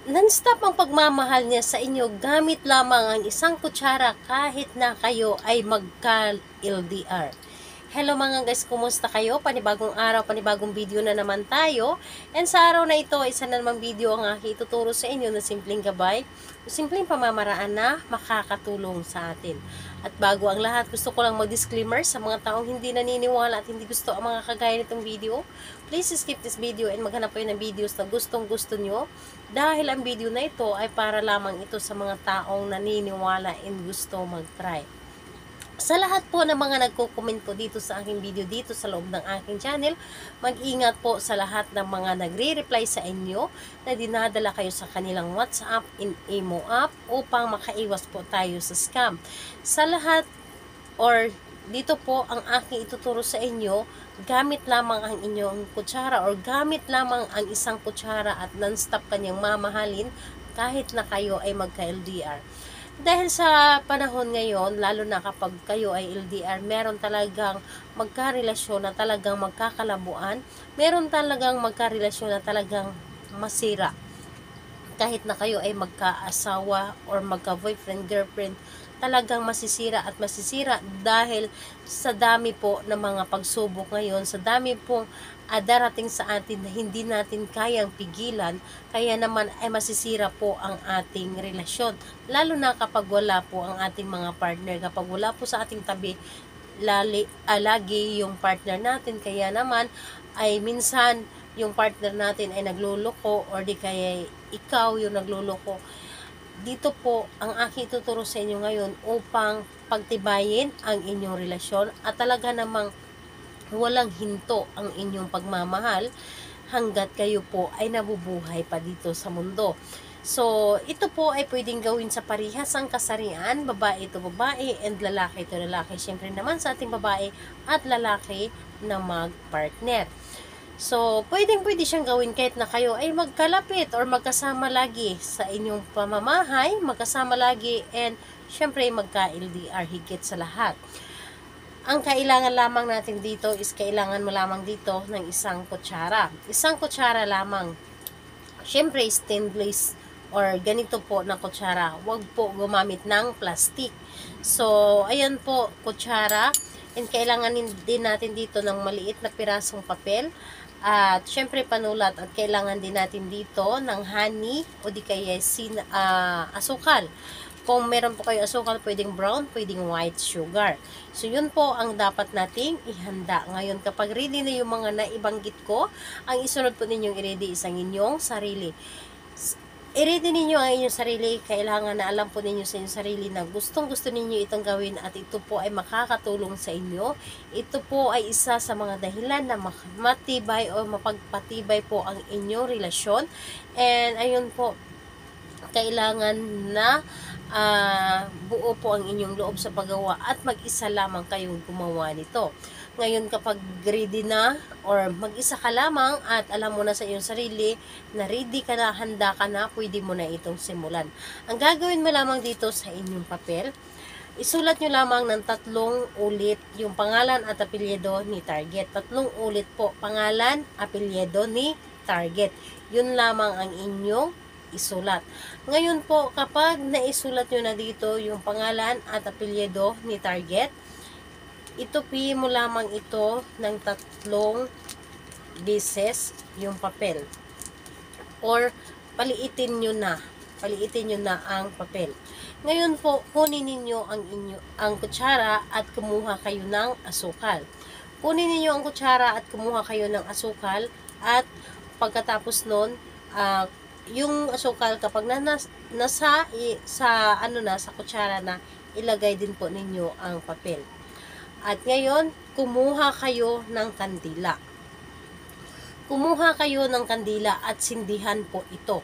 Non-stop ang pagmamahal niya sa inyo gamit lamang ang isang kutsara kahit na kayo ay magka-LDR. Hello mga guys, kumusta kayo? Panibagong araw, panibagong video na naman tayo. And sa araw na ito, isa na namang video ang aking ituturo sa inyo na simpleng gabay o simpleng pamamaraan na makakatulong sa atin. At bago ang lahat, gusto ko lang mag-disclaimer sa mga taong hindi naniniwala at hindi gusto ang mga kagaya nitong video. Please skip this video and maghanap kayo ng videos na gustong gusto nyo. Dahil ang video na ito ay para lamang ito sa mga taong naniniwala and gusto mag-try. Sa lahat po ng mga nagko-comment po dito sa aking video dito sa loob ng aking channel, mag-ingat po sa lahat ng mga nagre-reply sa inyo na dinadala kayo sa kanilang WhatsApp in Imo app upang makaiwas po tayo sa scam. Sa lahat or dito po ang aking ituturo sa inyo, gamit lamang ang inyong kutsara or gamit lamang ang isang kutsara at non-stop kanyang mamahalin kahit na kayo ay magka-LDR. Dahil sa panahon ngayon, lalo na kapag kayo ay LDR, meron talagang magkarelasyon na talagang magkakalabuan, meron talagang magkarelasyon na talagang masira. Kahit na kayo ay magka-asawa or magka-boyfriend, girlfriend, talagang masisira at masisira dahil sa dami po ng mga pagsubok ngayon, sa dami pong darating sa atin na hindi natin kayang pigilan, kaya naman ay masisira po ang ating relasyon. Lalo na kapag wala po ang ating mga partner, kapag wala po sa ating tabi, lagi yung partner natin, kaya naman ay minsan yung partner natin ay nagluloko or di kaya ikaw yung nagluloko. Dito po ang aking tuturo sa inyo ngayon upang pagtibayin ang inyong relasyon at talaga namang walang hinto ang inyong pagmamahal hanggat kayo po ay nabubuhay pa dito sa mundo. So, ito po ay pwedeng gawin sa parihasang kasarian, babae ito babae and lalaki ito lalaki. Siyempre naman sa ating babae at lalaki na mag-partner. So, pwede siyang gawin kahit na kayo ay magkalapit or magkasama lagi sa inyong pamamahay, magkasama lagi and syempre magka-LDR higit sa lahat. Ang kailangan lamang natin dito is kailangan mo lamang dito ng isang kutsara. Isang kutsara lamang. Syempre stainless or ganito po na kutsara. Huwag po gumamit ng plastic. So, ayan po, kutsara. And kailangan din natin dito ng maliit na pirasong papel. At syempre panulat at kailangan din natin dito ng honey o di kaya asukal. Kung meron po kayo asukal, pwedeng brown, pwedeng white sugar. So yun po ang dapat nating ihanda. Ngayon kapag ready na yung mga naibanggit ko, ang isunod po ninyong i-ready isang inyong sarili. I-ready ninyo ang inyong sarili, kailangan na alam po ninyo sa inyong sarili na gustong gusto ninyo itong gawin at ito po ay makakatulong sa inyo. Ito po ay isa sa mga dahilan na matibay o mapagpatibay po ang inyong relasyon. And ayun po, kailangan na buo po ang inyong loob sa paggawa at mag-isa lamang kayong gumawa nito. Ngayon kapag ready na or mag-isa ka lamang at alam mo na sa iyong sarili na ready ka na, handa ka na, pwede mo na itong simulan. Ang gagawin mo lamang dito sa inyong papel, isulat nyo lamang ng 3 ulit yung pangalan at apelyido ni target. 3 ulit po, pangalan, apelyido ni target. Yun lamang ang inyong isulat. Ngayon po, kapag naisulat nyo na dito yung pangalan at apelyido ni target, itupi mo lamang ito ng 3 beses yung papel. Or paliitin nyo na ang papel. Ngayon po, kunin ninyo ang kutsara at kumuha kayo ng asukal. Kunin ninyo ang kutsara at kumuha kayo ng asukal at pagkatapos nun, yung asukal kapag nasa sa kutsara na, ilagay din po ninyo ang papel. At ngayon, kumuha kayo ng kandila. Kumuha kayo ng kandila at sindihan po ito.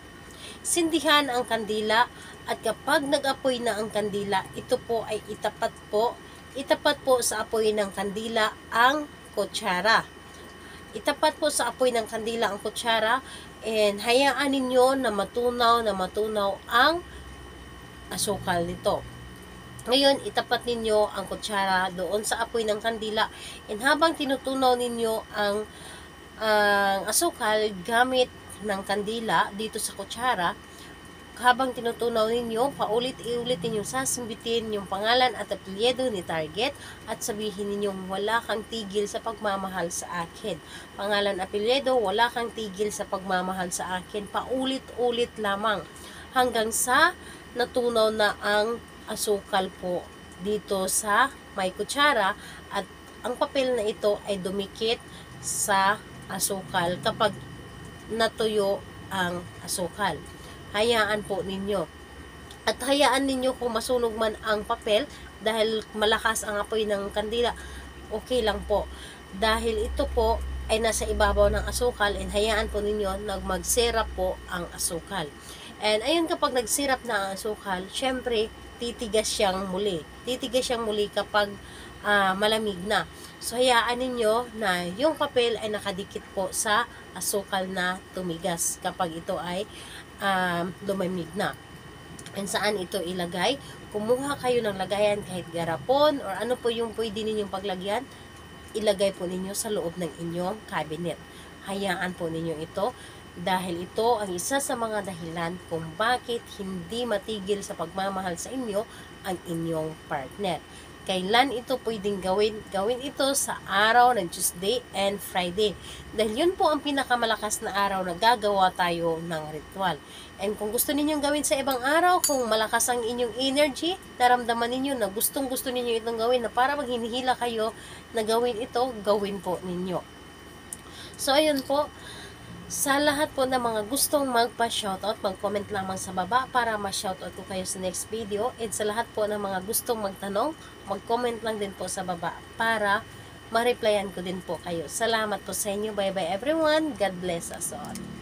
Sindihan ang kandila at kapag nag-apoy na ang kandila, ito po ay itapat po sa apoy ng kandila ang kutsara. Itapat po sa apoy ng kandila ang kutsara and hayaan ninyo na matunaw ang asukal nito. Ngayon, itapat ninyo ang kutsara doon sa apoy ng kandila and habang tinutunaw ninyo ang asukal gamit ng kandila dito sa kutsara, habang tinutunaw ninyo, paulit-ulit ninyong sasambitin yung pangalan at apelyido ni target at sabihin ninyong wala kang tigil sa pagmamahal sa akin. Pangalan, apelyido, wala kang tigil sa pagmamahal sa akin. Paulit-ulit lamang hanggang sa natunaw na ang asukal po dito sa may kutsara at ang papel na ito ay dumikit sa asukal kapag natuyo ang asukal. Hayaan po ninyo. At hayaan ninyo kung masunog man ang papel dahil malakas ang apoy ng kandila, okay lang po. Dahil ito po ay nasa ibabaw ng asukal and hayaan po ninyo na magsirap po ang asukal. And ayun, kapag nagsirap na ang asukal, syempre titigas siyang muli. Titigas siyang muli kapag malamig na. So hayaan ninyo na yung papel ay nakadikit po sa asukal na tumigas kapag ito ay lumamig na. And saan ito ilagay? Kumuha kayo ng lagayan kahit garapon or ano po yung pwede ninyong paglagyan, ilagay po ninyo sa loob ng inyong cabinet. Hayaan po ninyo ito dahil ito ang isa sa mga dahilan kung bakit hindi matigil sa pagmamahal sa inyo ang inyong partner. Kailan ito pwedeng gawin? Gawin ito sa araw ng Tuesday and Friday. Dahil yun po ang pinakamalakas na araw na gagawa tayo ng ritual. And kung gusto ninyong gawin sa ibang araw, kung malakas ang inyong energy, naramdaman ninyo na gustong-gusto ninyo itong gawin na para maghinihila kayo na gawin ito, gawin po ninyo. So ayun po, sa lahat po ng mga gustong magpa-shoutout, mag-comment lamang sa baba para ma-shoutout ko kayo sa next video. And sa lahat po ng mga gustong magtanong, mag-comment lang din po sa baba para ma-replyan ko din po kayo. Salamat po sa inyo. Bye-bye everyone. God bless us all.